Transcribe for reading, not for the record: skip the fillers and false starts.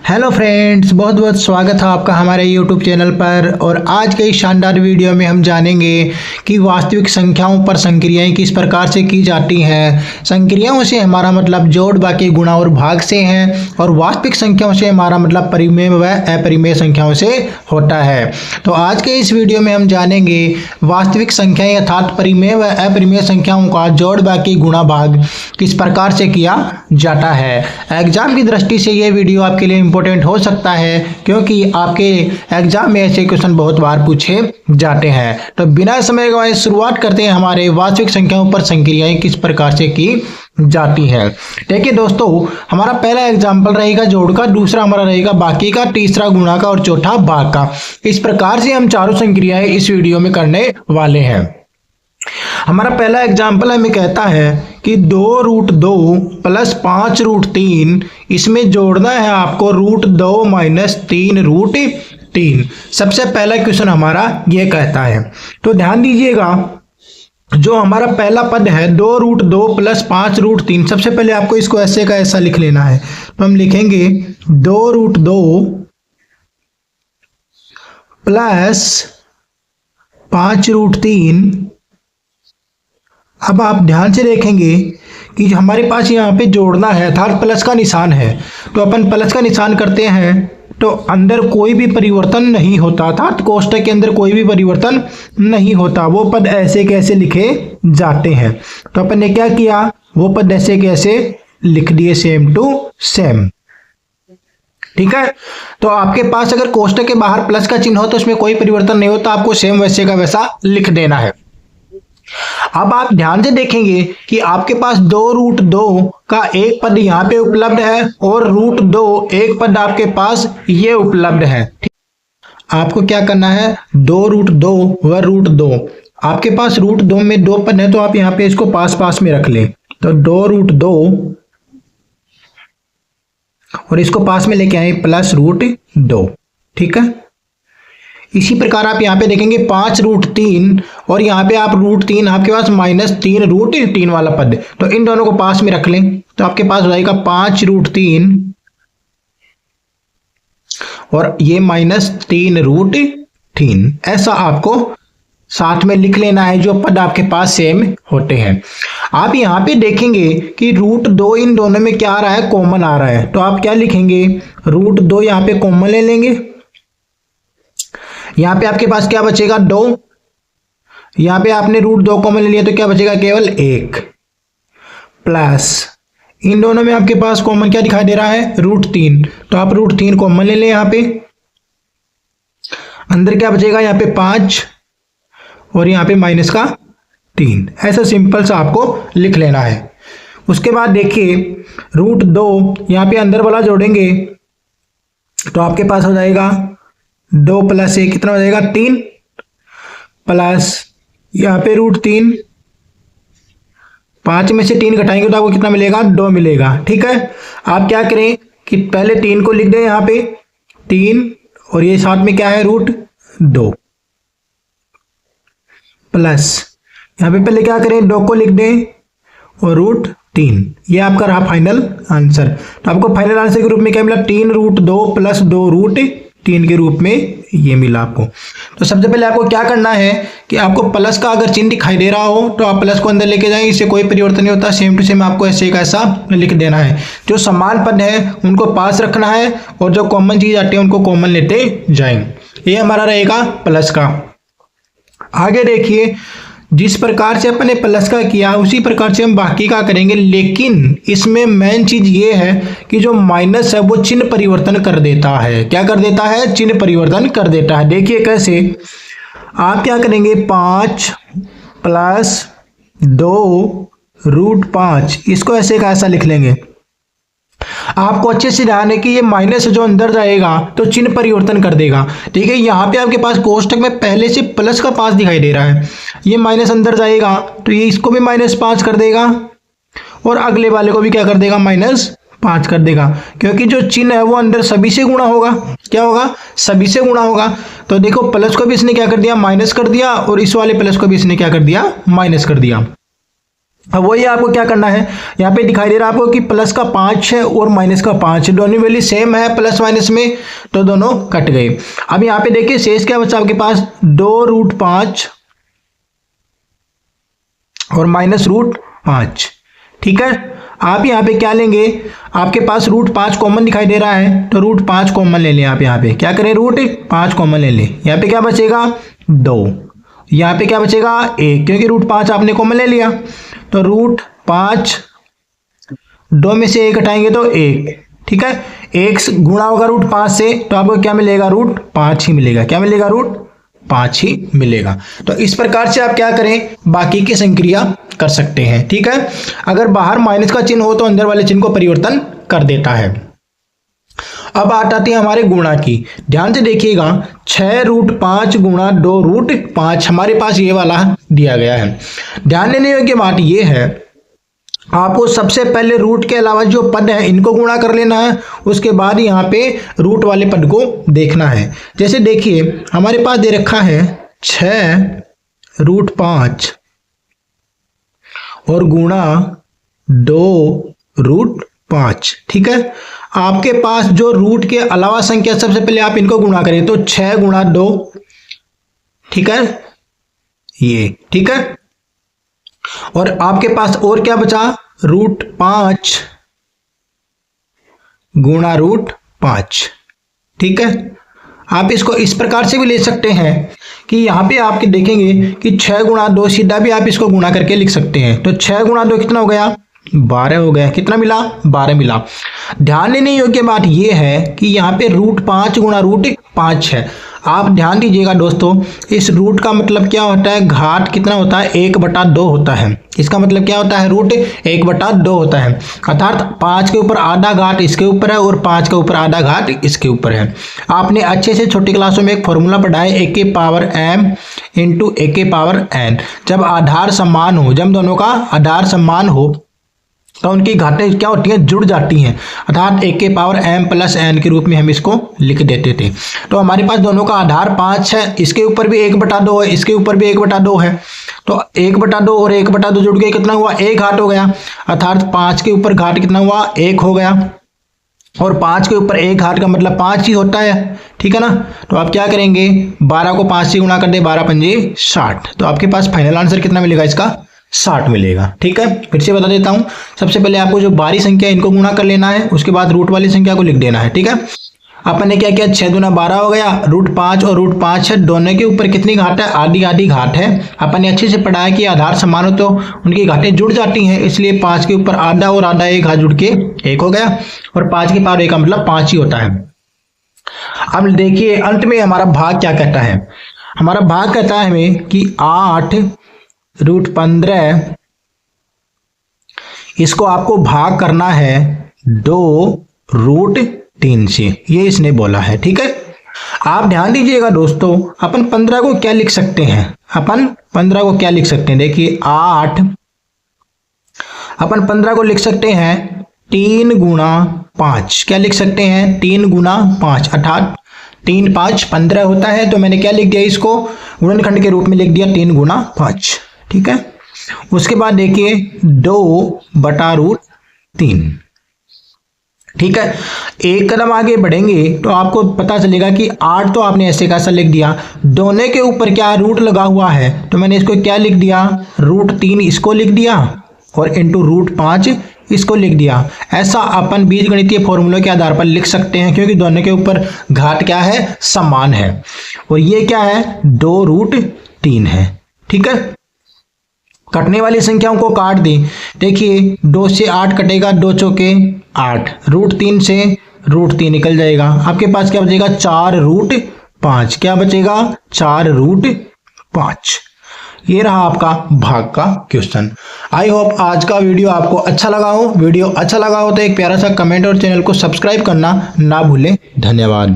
Hello friends, बहुत बहुत स्वागत है आपका हमारे यूट्यूब चैनल पर। और आज के इस शानदार वीडियो में हम जानेंगे कि वास्तविक संख्याओं पर संक्रियाएं किस प्रकार से की जाती हैं। संक्रियाओं से हमारा मतलब जोड़, बाकी गुणा और भाग से हैं, और वास्तविक संख्याओं से हमारा मतलब परिमेय व अपरिमेय संख्याओं से होता है। तो आज के इस वीडियो में हम जानेंगे वास्तविक संख्याएं अर्थात परिमेय व अपरिमेय संख्याओं का जोड़, बाकी गुणा, भाग किस प्रकार से किया जाता है। एग्जाम की दृष्टि से ये वीडियो आपके लिए इंपॉर्टेंट हो सकता है, क्योंकि आपके एग्जाम में ऐसे क्वेश्चन बहुत बार पूछे जाते हैं। तो बिना समय गवाए शुरुआत करते हैं हमारे वास्तविक संख्याओं पर संक्रियाएं किस प्रकार से की जाती है। देखिए दोस्तों, हमारा पहला एग्जाम्पल रहेगा जोड़ का, दूसरा हमारा रहेगा बाकी का, तीसरा गुणा का और चौथा भाग का। इस प्रकार से हम चारों संक्रियाएं इस वीडियो में करने वाले हैं। हमारा पहला एग्जाम्पल हमें कहता है कि 2√2 प्लस 5√3, इसमें जोड़ना है आपको √2 माइनस 3√3। सबसे पहला क्वेश्चन हमारा ये कहता है। तो ध्यान दीजिएगा, जो हमारा पहला पद है 2√2 प्लस 5√3, सबसे पहले आपको इसको ऐसे का ऐसा लिख लेना है। तो हम लिखेंगे 2√2 प्लस 5√3। अब आप ध्यान से देखेंगे कि हमारे पास यहाँ पे जोड़ना है अर्थात प्लस का निशान है। तो अपन प्लस का निशान करते हैं तो अंदर कोई भी परिवर्तन नहीं होता, अर्थात कोष्टक के अंदर कोई भी परिवर्तन नहीं होता। वो पद ऐसे कैसे लिखे जाते हैं। तो अपन ने क्या किया, वो पद ऐसे कैसे लिख दिए, सेम टू सेम। ठीक है। तो आपके पास अगर कोष्टक के बाहर प्लस का चिन्ह हो तो उसमें कोई परिवर्तन नहीं होता, आपको सेम वैसे का वैसा लिख देना है। अब आप ध्यान से देखेंगे कि आपके पास 2√2 का एक पद यहाँ पे उपलब्ध है और √2 एक पद आपके पास ये उपलब्ध है। आपको क्या करना है, 2√2 व √2, आपके पास √2 में दो पद है तो आप यहाँ पे इसको पास पास में रख लें। तो 2√2 और इसको पास में लेके आए प्लस √2। ठीक है। इसी प्रकार आप यहाँ पे देखेंगे 5√3 और यहाँ पे आप √3, आपके पास माइनस 3√3 वाला पद, तो इन दोनों को पास में रख लें। तो आपके पास हो जाएगा 5√3 और ये माइनस 3√3। ऐसा आपको साथ में लिख लेना है जो पद आपके पास सेम होते हैं। आप यहाँ पे देखेंगे कि √2 इन दोनों में क्या आ रहा है, कॉमन आ रहा है। तो आप क्या लिखेंगे, √2 यहाँ पे कॉमन ले लेंगे। यहाँ पे आपके पास क्या बचेगा, 2। यहाँ पे आपने √2 कॉमन ले लिया तो क्या बचेगा, केवल 1 प्लस इन दोनों में आपके पास कॉमन क्या दिखाई दे रहा है, √3। तो आप √3 कॉमन ले लें। यहाँ पे अंदर क्या बचेगा, यहाँ पे 5 और यहाँ पे माइनस का 3। ऐसा सिंपल सा आपको लिख लेना है। उसके बाद देखिए √2 यहाँ पे अंदर वाला जोड़ेंगे तो आपके पास हो जाएगा 2 प्लस 1 कितना हो जाएगा, 3 प्लस यहाँ पे √3, 5 में से 3 घटाएंगे तो आपको कितना मिलेगा, 2 मिलेगा। ठीक है। आप क्या करें कि पहले 3 को लिख दें यहाँ पे 3 और ये साथ में क्या है, √2 प्लस यहाँ पे पहले क्या करें, 2 को लिख दें और √3। ये आपका रहा फाइनल आंसर। तो आपको फाइनल आंसर के रूप में क्या मिला, 3√2 प्लस 2√3 के रूप में ये मिला आपको। तो सबसे पहले आपको क्या करना है कि आपको प्लस का अगर चिन्ह दिखाई दे रहा हो तो आप प्लस को अंदर लेके जाएं, इससे कोई परिवर्तन नहीं होता। सेम टू सेम आपको ऐसे का ऐसा लिख देना है। जो समान पद है उनको पास रखना है और जो कॉमन चीज आती है उनको कॉमन लेते जाएंगे। ये हमारा रहेगा प्लस का। आगे देखिए, जिस प्रकार से अपन ने प्लस का किया उसी प्रकार से हम बाकी का करेंगे, लेकिन इसमें मेन चीज ये है कि जो माइनस है वो चिन्ह परिवर्तन कर देता है। क्या कर देता है, चिन्ह परिवर्तन कर देता है। देखिए कैसे, आप क्या करेंगे, 5 प्लस 2√5, इसको ऐसे का ऐसा लिख लेंगे। आपको अच्छे से ध्यान है कि ये माइनस जो अंदर जाएगा तो चिन्ह परिवर्तन कर देगा। ठीक है। यहाँ पे आपके पास कोष्टक में पहले से प्लस का 5 दिखाई दे रहा है, ये माइनस अंदर जाएगा तो ये इसको भी -5 कर देगा और अगले वाले को भी क्या कर देगा, -5 कर देगा, क्योंकि जो चिन्ह है वो अंदर सभी से गुणा होगा। क्या होगा, सभी से गुणा होगा। तो देखो प्लस को भी इसने क्या कर दिया, माइनस कर दिया, और इस वाले प्लस को भी इसने क्या कर दिया, माइनस कर दिया। अब वही आपको क्या करना है, यहाँ पे दिखाई दे रहा है आपको कि प्लस का 5 है और माइनस का 5, दोनों वैल्यू सेम है प्लस माइनस में, तो दोनों कट गए। अब यहाँ पे देखिए शेष क्या बचा आपके पास, 2√5 और -√5। ठीक है, आप यहाँ पे क्या लेंगे, आपके पास √5 कॉमन दिखाई दे रहा है, तो √5 कॉमन ले लें। आप यहाँ पे क्या करें, √5 कॉमन ले लें। यहाँ पे क्या बचेगा 2, यहाँ पे क्या बचेगा 1, क्योंकि √5 आपने कॉमन ले लिया। तो √5 2 में से 1 हटाएंगे तो 1। ठीक है, 1 गुणा होगा √5 से, तो आपको क्या मिलेगा, √5 ही मिलेगा। क्या मिलेगा, √5 ही मिलेगा। तो इस प्रकार से आप क्या करें, बाकी की संक्रिया कर सकते हैं। ठीक है, अगर बाहर माइनस का चिन्ह हो तो अंदर वाले चिन्ह को परिवर्तन कर देता है। अब आती है हमारे गुणा की। ध्यान से देखिएगा, 6√5 गुणा 2√5 हमारे पास ये वाला दिया गया है। ध्यान देने योग्य बात ये है, आपको सबसे पहले रूट के अलावा जो पद है इनको गुणा कर लेना है, उसके बाद यहाँ पे रूट वाले पद को देखना है। जैसे देखिए हमारे पास दे रखा है 6√5 और गुणा 2√5। ठीक है, आपके पास जो रूट के अलावा संख्या, सबसे पहले आप इनको गुणा करें तो 6 गुणा 2, ठीक है ये, ठीक है। और आपके पास और क्या बचा, √5 गुणा √5। ठीक है, आप इसको इस प्रकार से भी ले सकते हैं कि यहां पे आपके देखेंगे कि 6 गुणा 2 सीधा भी आप इसको गुणा करके लिख सकते हैं। तो 6 गुणा 2 कितना हो गया, 12 हो गया। कितना मिला, 12 मिला। ध्यान देने योग्य बात यह है कि यहाँ पे √5 गुणा √5 है। आप ध्यान दीजिएगा दोस्तों, इस रूट का मतलब क्या होता है, घात कितना होता है, 1/2 होता है। इसका मतलब क्या होता है, रूट 1/2 होता है। अर्थात 5 के ऊपर आधा घात इसके ऊपर है और 5 के ऊपर आधा घात इसके ऊपर है। आपने अच्छे से छोटी क्लासों में एक फॉर्मूला पढ़ा है, a⁻m × a⁻n। जब आधार समान हो, जब दोनों का आधार समान हो तो उनकी घातें क्या होती हैं, जुड़ जाती हैं। अर्थात a⁻m + n के रूप में हम इसको लिख देते थे। तो हमारे पास दोनों का आधार 5 है, इसके ऊपर भी 1/2 है, इसके ऊपर भी 1/2 है। तो 1/2 और 1/2 जुड़ के कितना हुआ, 1 घात हो गया। अर्थात 5 के ऊपर घात कितना हुआ, 1 हो गया। और 5 के ऊपर 1 घात का मतलब 5 ही होता है। ठीक है ना, तो आप क्या करेंगे, 12 को 5 से गुणा कर दे, 12 पंजे 60। तो आपके पास फाइनल आंसर कितना मिलेगा, इसका 60 मिलेगा। ठीक है, फिर से बता देता हूं, सबसे पहले आपको जो बाहरी संख्या है इनको गुणा कर लेना है, उसके बाद रूट वाली संख्या को लिख देना है। ठीक है, अपन ने क्या किया, 6 दूना 12 हो गया, √5 और √5 है, दोनों के ऊपर कितनी घात है, आधी आधी घात है। अपन ने अच्छे से पढ़ा है कि आधार समान हो तो उनकी घातें जुड़ जाती हैं, इसलिए 5 के ऊपर आधा और आधा 1 घात जुड़ के 1 हो गया, और 5 के पावर 1 का मतलब 5 ही होता है। अब देखिए अंत में हमारा भाग क्या कहता है, हमारा भाग कहता है हमें कि 8√15, इसको आपको भाग करना है 2√3 से, ये इसने बोला है। ठीक है, आप ध्यान दीजिएगा दोस्तों, अपन 15 को क्या लिख सकते हैं, अपन 15 को क्या लिख सकते हैं, देखिए 8, अपन 15 को लिख सकते हैं 3 गुणा 5। क्या लिख सकते हैं, 3 गुणा 5, अर्थात 3 5 15 होता है। तो मैंने क्या लिख दिया, इसको गुणनखंड के रूप में लिख दिया 3 गुणा 5। ठीक है, उसके बाद देखिए 2/√3। ठीक है, एक कदम आगे बढ़ेंगे तो आपको पता चलेगा कि 8 तो आपने ऐसे कैसा लिख दिया, दोनों के ऊपर क्या रूट लगा हुआ है, तो मैंने इसको क्या लिख दिया, √3 इसको लिख दिया और इंटू √5 इसको लिख दिया। ऐसा अपन बीजगणितीय फॉर्मूले के आधार पर लिख सकते हैं, क्योंकि दोनों के ऊपर घात क्या है, समान है। और ये क्या है, 2√3 है। ठीक है, कटने वाली संख्याओं को काट दें। देखिए 2 से 8 कटेगा, 2 चौके 8, √3 से √3 निकल जाएगा। आपके पास क्या बचेगा, 4√5। क्या बचेगा, 4√5। ये रहा आपका भाग का क्वेश्चन। आई होप आज का वीडियो आपको अच्छा लगा हो। वीडियो अच्छा लगा हो तो एक प्यारा सा कमेंट और चैनल को सब्सक्राइब करना ना भूलें। धन्यवाद।